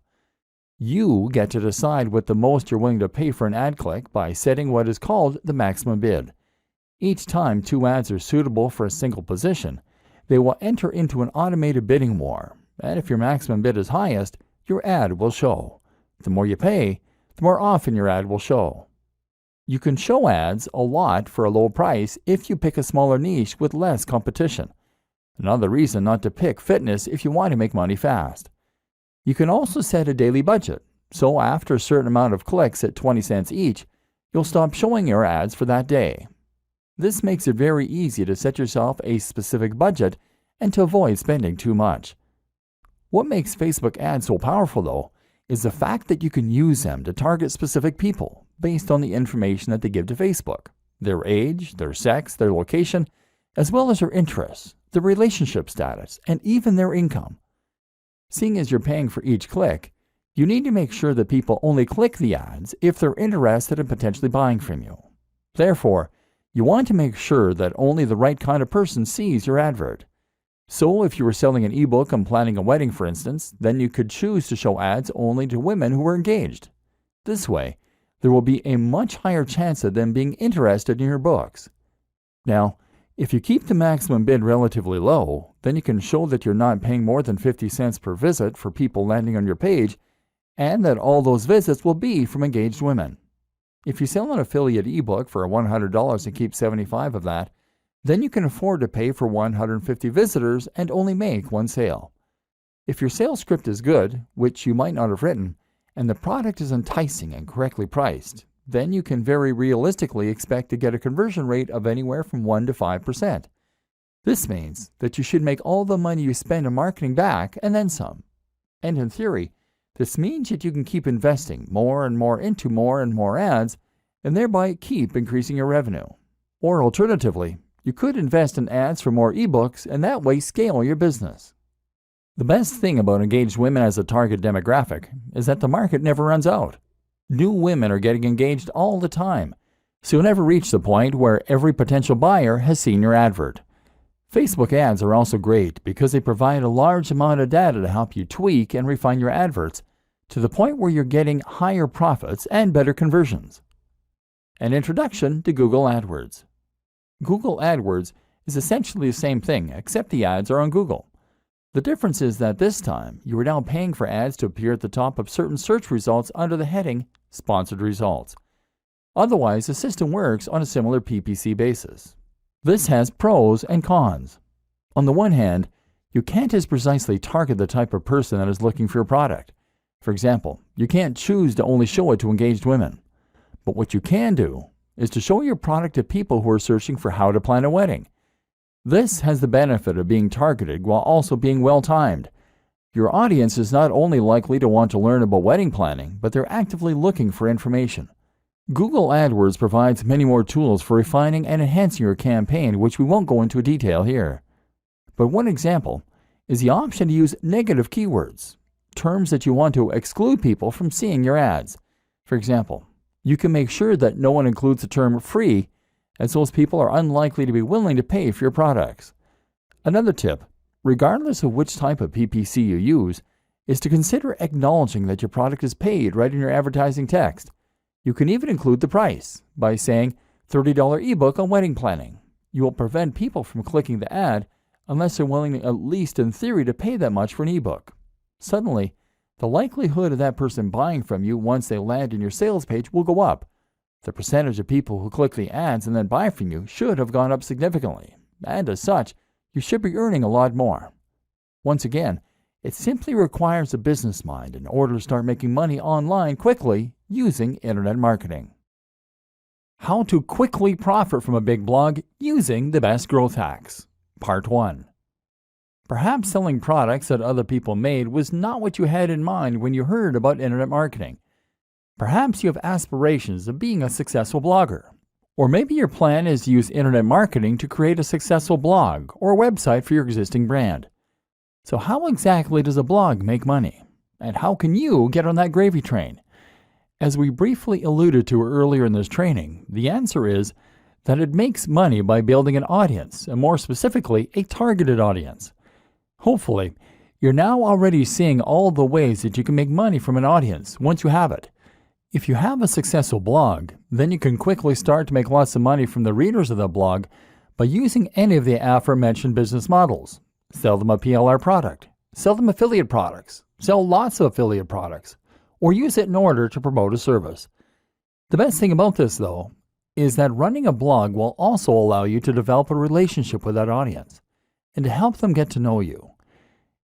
A: You get to decide what the most you're willing to pay for an ad click by setting what is called the maximum bid. Each time 2 ads are suitable for a single position, they will enter into an automated bidding war, and if your maximum bid is highest, your ad will show. The more you pay, the more often your ad will show. You can show ads a lot for a low price if you pick a smaller niche with less competition. Another reason not to pick fitness if you want to make money fast. You can also set a daily budget, so after a certain amount of clicks at 20 cents each, you'll stop showing your ads for that day. This makes it very easy to set yourself a specific budget and to avoid spending too much. What makes Facebook ads so powerful, though, is the fact that you can use them to target specific people based on the information that they give to Facebook, their age, their sex, their location, as well as their interests, their relationship status, and even their income. Seeing as you're paying for each click, you need to make sure that people only click the ads if they're interested in potentially buying from you. Therefore, you want to make sure that only the right kind of person sees your advert. So if you were selling an ebook on planning a wedding, for instance, then you could choose to show ads only to women who are engaged. This way, there will be a much higher chance of them being interested in your books. Now, if you keep the maximum bid relatively low, then you can show that you're not paying more than 50 cents per visit for people landing on your page, and that all those visits will be from engaged women. If you sell an affiliate ebook for $100 and keep 75 of that, then you can afford to pay for 150 visitors and only make one sale. If your sales script is good, which you might not have written, and the product is enticing and correctly priced, then you can very realistically expect to get a conversion rate of anywhere from 1 to 5%. This means that you should make all the money you spend on marketing back and then some. And in theory, this means that you can keep investing more and more into more and more ads and thereby keep increasing your revenue. Or alternatively, you could invest in ads for more ebooks and that way scale your business. The best thing about engaged women as a target demographic is that the market never runs out. New women are getting engaged all the time, so you'll never reach the point where every potential buyer has seen your advert. Facebook ads are also great because they provide a large amount of data to help you tweak and refine your adverts to the point where you're getting higher profits and better conversions. An introduction to Google AdWords. Google AdWords is essentially the same thing, except the ads are on Google. The difference is that this time, you are now paying for ads to appear at the top of certain search results under the heading Sponsored Results. Otherwise, the system works on a similar PPC basis. This has pros and cons. On the one hand, you can't as precisely target the type of person that is looking for your product. For example, you can't choose to only show it to engaged women. But what you can do is to show your product to people who are searching for how to plan a wedding. This has the benefit of being targeted while also being well-timed. Your audience is not only likely to want to learn about wedding planning, but they're actively looking for information. Google AdWords provides many more tools for refining and enhancing your campaign, which we won't go into detail here. But one example is the option to use negative keywords, terms that you want to exclude people from seeing your ads. For example, you can make sure that no one includes the term free, as those people are unlikely to be willing to pay for your products. Another tip, regardless of which type of PPC you use, is to consider acknowledging that your product is paid right in your advertising text. You can even include the price by saying $30 ebook on wedding planning. You will prevent people from clicking the ad unless they're willing, at least in theory, to pay that much for an ebook. Suddenly, the likelihood of that person buying from you once they land in your sales page will go up. The percentage of people who click the ads and then buy from you should have gone up significantly, and as such, you should be earning a lot more. Once again, it simply requires a business mind in order to start making money online quickly using internet marketing. How to quickly profit from a big blog using the best growth hacks. Part 1. Perhaps selling products that other people made was not what you had in mind when you heard about internet marketing. Perhaps you have aspirations of being a successful blogger. Or maybe your plan is to use internet marketing to create a successful blog or website for your existing brand. So how exactly does a blog make money? And how can you get on that gravy train? As we briefly alluded to earlier in this training, the answer is that it makes money by building an audience, and more specifically, a targeted audience. Hopefully, you're now already seeing all the ways that you can make money from an audience once you have it. If you have a successful blog, then you can quickly start to make lots of money from the readers of the blog by using any of the aforementioned business models. Sell them a PLR product, sell them affiliate products, sell lots of affiliate products, or use it in order to promote a service. The best thing about this, though, is that running a blog will also allow you to develop a relationship with that audience and to help them get to know you.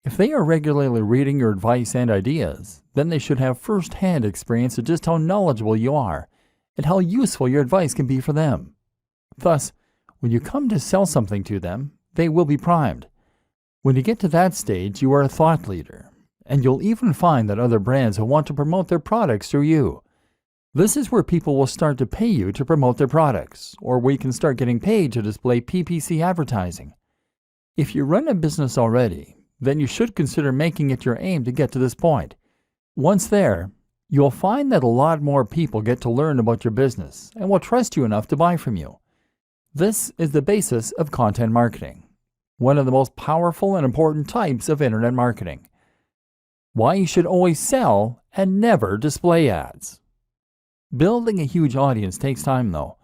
A: If they are regularly reading your advice and ideas, then they should have first-hand experience of just how knowledgeable you are and how useful your advice can be for them. Thus, when you come to sell something to them, they will be primed. When you get to that stage, you are a thought leader, and you'll even find that other brands will want to promote their products through you. This is where people will start to pay you to promote their products, or where you can start getting paid to display PPC advertising. If you run a business already, then you should consider making it your aim to get to this point. Once there, you'll find that a lot more people get to learn about your business and will trust you enough to buy from you. This is the basis of content marketing, one of the most powerful and important types of internet marketing. Why you should always sell and never display ads. Building a huge audience takes time, though.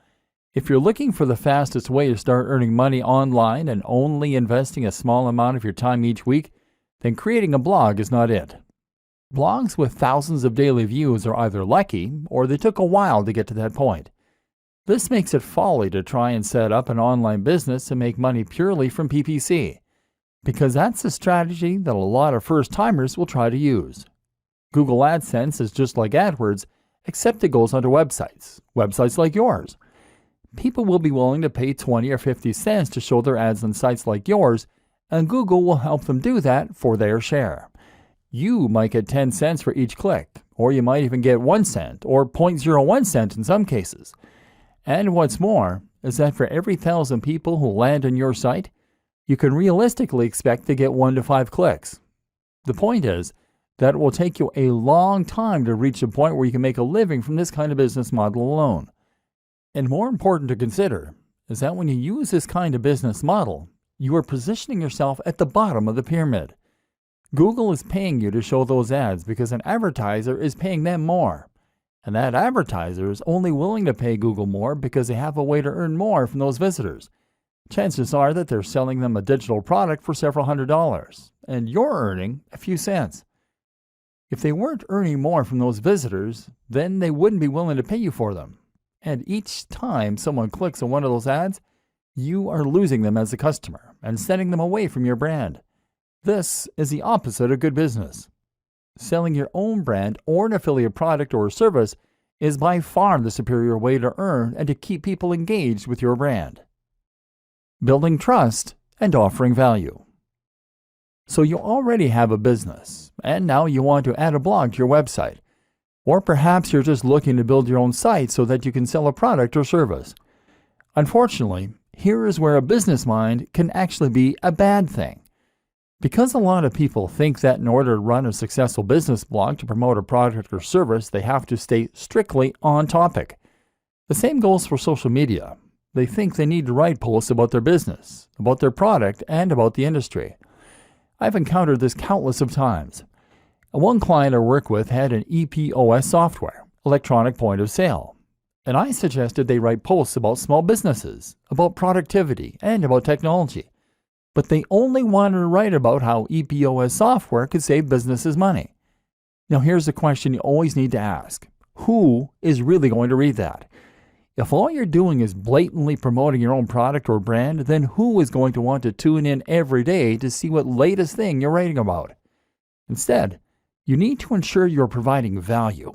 A: If you're looking for the fastest way to start earning money online and only investing a small amount of your time each week, then creating a blog is not it. Blogs with thousands of daily views are either lucky or they took a while to get to that point. This makes it folly to try and set up an online business and make money purely from PPC, because that's a strategy that a lot of first-timers will try to use. Google AdSense is just like AdWords, except it goes onto websites like yours. People will be willing to pay 20 or 50 cents to show their ads on sites like yours, and Google will help them do that for their share. You might get 10 cents for each click, or you might even get 1 cent or 0.01 cent in some cases. And what's more is that for every 1,000 people who land on your site, you can realistically expect to get 1 to 5 clicks. The point is that it will take you a long time to reach the point where you can make a living from this kind of business model alone. And more important to consider is that when you use this kind of business model, you are positioning yourself at the bottom of the pyramid. Google is paying you to show those ads because an advertiser is paying them more. And that advertiser is only willing to pay Google more because they have a way to earn more from those visitors. Chances are that they're selling them a digital product for several $100s, and you're earning a few cents. If they weren't earning more from those visitors, then they wouldn't be willing to pay you for them. And each time someone clicks on one of those ads, you are losing them as a customer and sending them away from your brand. This is the opposite of good business. Selling your own brand or an affiliate product or service is by far the superior way to earn and to keep people engaged with your brand. Building trust and offering value. So you already have a business, and now you want to add a blog to your website. Or perhaps you're just looking to build your own site so that you can sell a product or service. Unfortunately, here is where a business mind can actually be a bad thing. Because a lot of people think that in order to run a successful business blog to promote a product or service, they have to stay strictly on topic. The same goes for social media. They think they need to write posts about their business, about their product, and about the industry. I've encountered this countless of times. One client I work with had an EPOS software, electronic point of sale, and I suggested they write posts about small businesses, about productivity, and about technology. But they only wanted to write about how EPOS software could save businesses money. Now here's the question you always need to ask. Who is really going to read that? If all you're doing is blatantly promoting your own product or brand, then who is going to want to tune in every day to see what latest thing you're writing about? Instead, you need to ensure you're providing value.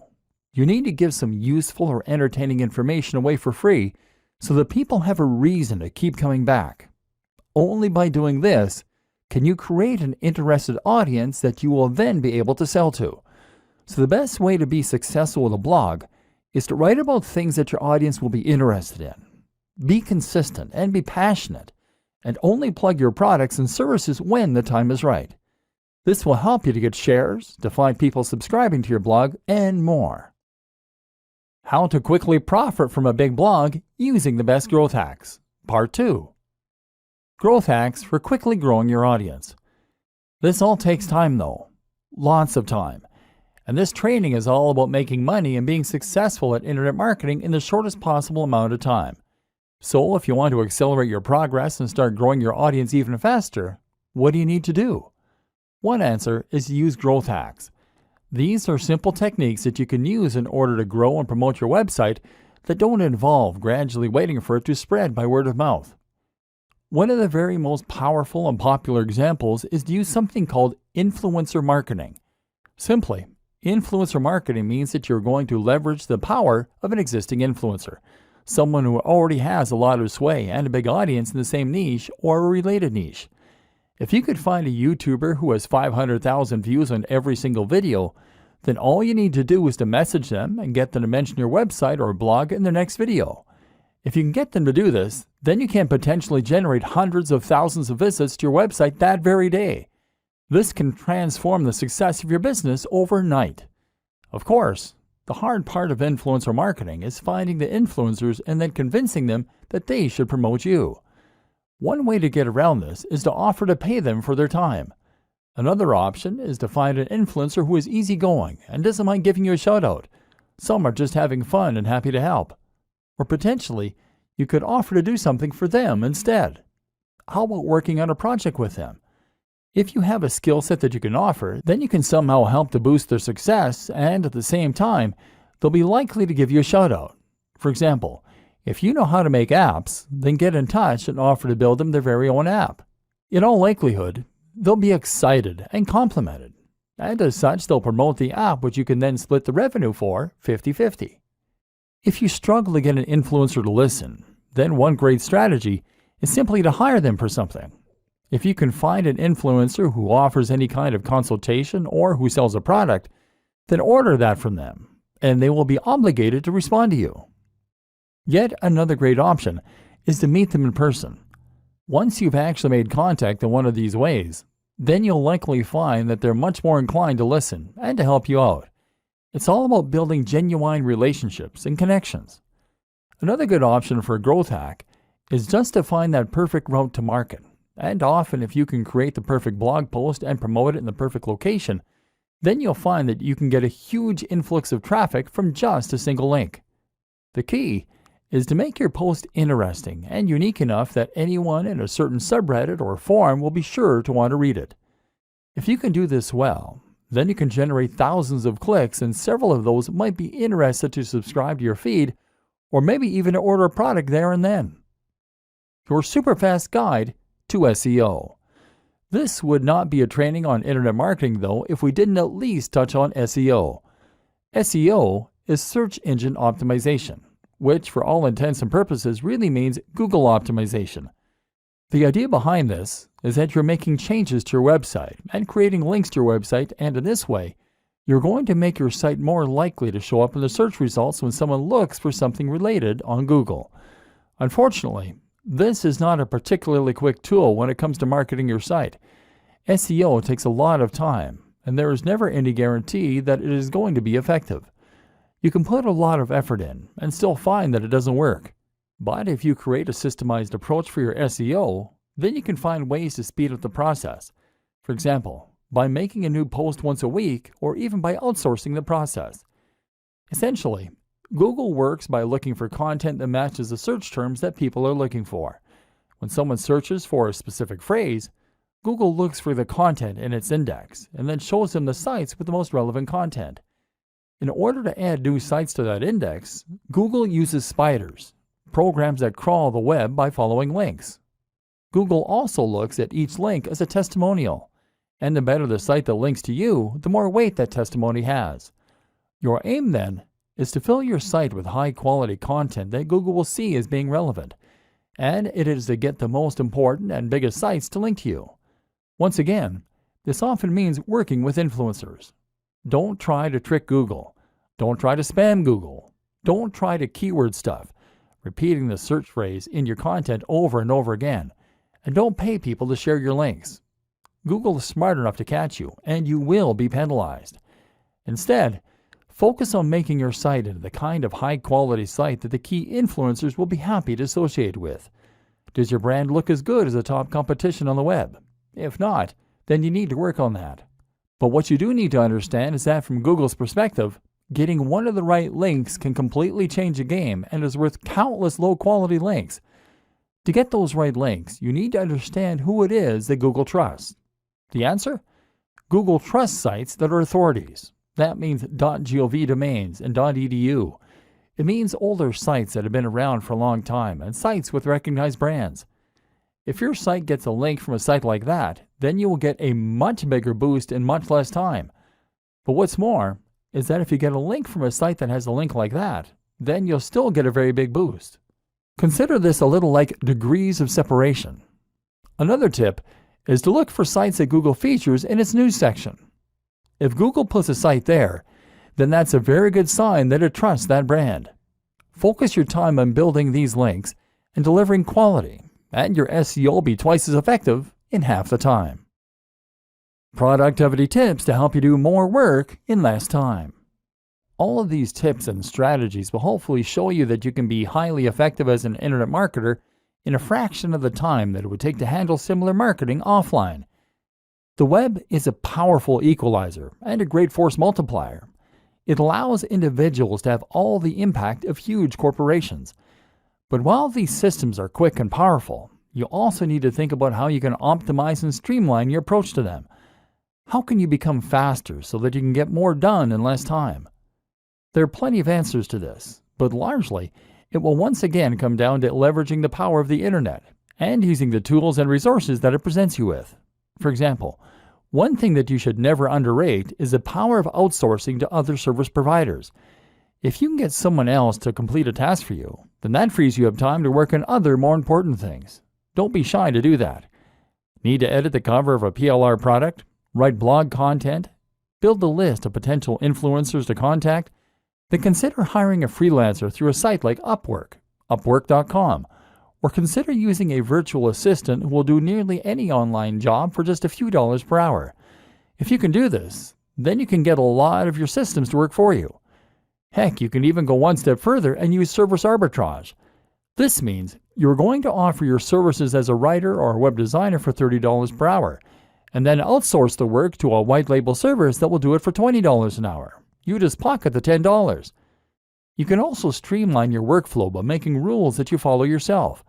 A: You need to give some useful or entertaining information away for free so that people have a reason to keep coming back. Only by doing this can you create an interested audience that you will then be able to sell to. So the best way to be successful with a blog is to write about things that your audience will be interested in. Be consistent and be passionate, and only plug your products and services when the time is right. This will help you to get shares, to find people subscribing to your blog, and more. How to quickly profit from a big blog using the best growth hacks. Part 2. Growth hacks for quickly growing your audience. This all takes time though. Lots of time. And this training is all about making money and being successful at internet marketing in the shortest possible amount of time. So if you want to accelerate your progress and start growing your audience even faster, what do you need to do? One answer is to use growth hacks. These are simple techniques that you can use in order to grow and promote your website that don't involve gradually waiting for it to spread by word of mouth. One of the very most powerful and popular examples is to use something called influencer marketing. Simply, influencer marketing means that you're going to leverage the power of an existing influencer, someone who already has a lot of sway and a big audience in the same niche or a related niche. If you could find a YouTuber who has 500,000 views on every single video, then all you need to do is to message them and get them to mention your website or blog in their next video. If you can get them to do this, then you can potentially generate hundreds of thousands of visits to your website that very day. This can transform the success of your business overnight. Of course, the hard part of influencer marketing is finding the influencers and then convincing them that they should promote you. One way to get around this is to offer to pay them for their time. Another option is to find an influencer who is easygoing and doesn't mind giving you a shout out. Some are just having fun and happy to help. Or potentially, you could offer to do something for them instead. How about working on a project with them? If you have a skill set that you can offer, then you can somehow help to boost their success, and at the same time, they'll be likely to give you a shout out. For example, if you know how to make apps, then get in touch and offer to build them their very own app. In all likelihood, they'll be excited and complimented, and as such, they'll promote the app, which you can then split the revenue for 50-50. If you struggle to get an influencer to listen, then one great strategy is simply to hire them for something. If you can find an influencer who offers any kind of consultation or who sells a product, then order that from them, and they will be obligated to respond to you. Yet another great option is to meet them in person. Once you've actually made contact in one of these ways, then you'll likely find that they're much more inclined to listen and to help you out. It's all about building genuine relationships and connections. Another good option for a growth hack is just to find that perfect route to market. And often, if you can create the perfect blog post and promote it in the perfect location, then you'll find that you can get a huge influx of traffic from just a single link. The key is to make your post interesting and unique enough that anyone in a certain subreddit or forum will be sure to want to read it. If you can do this well, then you can generate thousands of clicks, and several of those might be interested to subscribe to your feed or maybe even to order a product there and then. Your super fast guide to SEO. This would not be a training on internet marketing though if we didn't at least touch on SEO. SEO is search engine optimization, which for all intents and purposes really means Google optimization. The idea behind this is that you're making changes to your website and creating links to your website, and in this way, you're going to make your site more likely to show up in the search results when someone looks for something related on Google. Unfortunately, this is not a particularly quick tool when it comes to marketing your site. SEO takes a lot of time, and there is never any guarantee that it is going to be effective. You can put a lot of effort in and still find that it doesn't work. But if you create a systemized approach for your SEO, then you can find ways to speed up the process. For example, by making a new post once a week or even by outsourcing the process. Essentially, Google works by looking for content that matches the search terms that people are looking for. When someone searches for a specific phrase, Google looks for the content in its index and then shows them the sites with the most relevant content. In order to add new sites to that index, Google uses spiders, programs that crawl the web by following links. Google also looks at each link as a testimonial, and the better the site that links to you, the more weight that testimony has. Your aim then is to fill your site with high-quality content that Google will see as being relevant, and it is to get the most important and biggest sites to link to you. Once again, this often means working with influencers. Don't try to trick Google. Don't try to spam Google. Don't try to keyword stuff, repeating the search phrase in your content over and over again. And don't pay people to share your links. Google is smart enough to catch you, and you will be penalized. Instead, focus on making your site into the kind of high-quality site that the key influencers will be happy to associate with. Does your brand look as good as the top competition on the web? If not, then you need to work on that. But what you do need to understand is that from Google's perspective, getting one of the right links can completely change a game and is worth countless low-quality links. To get those right links, you need to understand who it is that Google trusts. The answer? Google trusts sites that are authorities. That means .gov domains and .edu. It means older sites that have been around for a long time and sites with recognized brands. If your site gets a link from a site like that, then you will get a much bigger boost in much less time. But what's more is that if you get a link from a site that has a link like that, then you'll still get a very big boost. Consider this a little like degrees of separation. Another tip is to look for sites that Google features in its news section. If Google puts a site there, then that's a very good sign that it trusts that brand. Focus your time on building these links and delivering quality, and your SEO will be twice as effective in half the time. Productivity tips to help you do more work in less time. All of these tips and strategies will hopefully show you that you can be highly effective as an internet marketer in a fraction of the time that it would take to handle similar marketing offline. The web is a powerful equalizer and a great force multiplier. It allows individuals to have all the impact of huge corporations. But while these systems are quick and powerful, you also need to think about how you can optimize and streamline your approach to them. How can you become faster so that you can get more done in less time? There are plenty of answers to this, but largely, it will once again come down to leveraging the power of the internet and using the tools and resources that it presents you with. For example, one thing that you should never underrate is the power of outsourcing to other service providers. If you can get someone else to complete a task for you, then that frees you up time to work on other more important things. Don't be shy to do that. Need to edit the cover of a PLR product? Write blog content? Build a list of potential influencers to contact? Then consider hiring a freelancer through a site like Upwork, Upwork.com, or consider using a virtual assistant who will do nearly any online job for just a few dollars per hour. If you can do this, then you can get a lot of your systems to work for you. Heck, you can even go one step further and use service arbitrage. This means you're going to offer your services as a writer or a web designer for $30 per hour, and then outsource the work to a white label service that will do it for $20 an hour. You just pocket the $10. You can also streamline your workflow by making rules that you follow yourself.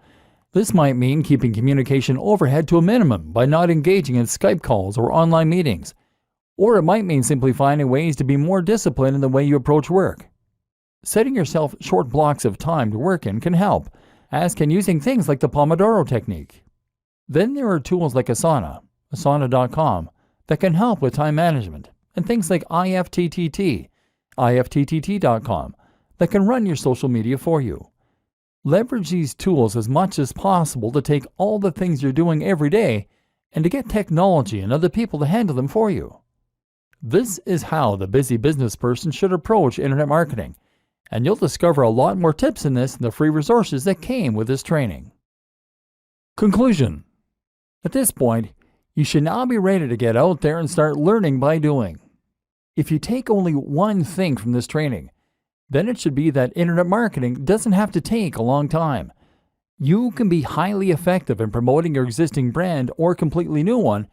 A: This might mean keeping communication overhead to a minimum by not engaging in Skype calls or online meetings. Or it might mean simply finding ways to be more disciplined in the way you approach work. Setting yourself short blocks of time to work in can help, as can using things like the Pomodoro technique. Then there are tools like Asana, Asana.com, that can help with time management, and things like IFTTT, IFTTT.com, that can run your social media for you. Leverage these tools as much as possible to take all the things you're doing every day and to get technology and other people to handle them for you. This is how the busy business person should approach internet marketing, and you'll discover a lot more tips in this in the free resources that came with this training. Conclusion. At this point, you should now be ready to get out there and start learning by doing. If you take only one thing from this training, then it should be that internet marketing doesn't have to take a long time. You can be highly effective in promoting your existing brand or completely new one,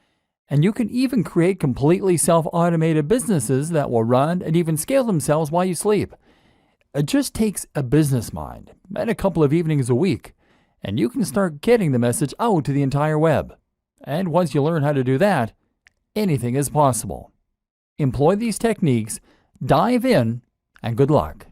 A: and you can even create completely self-automated businesses that will run and even scale themselves while you sleep. It just takes a business mind and a couple of evenings a week, and you can start getting the message out to the entire web. And once you learn how to do that, anything is possible. Employ these techniques, dive in, and good luck.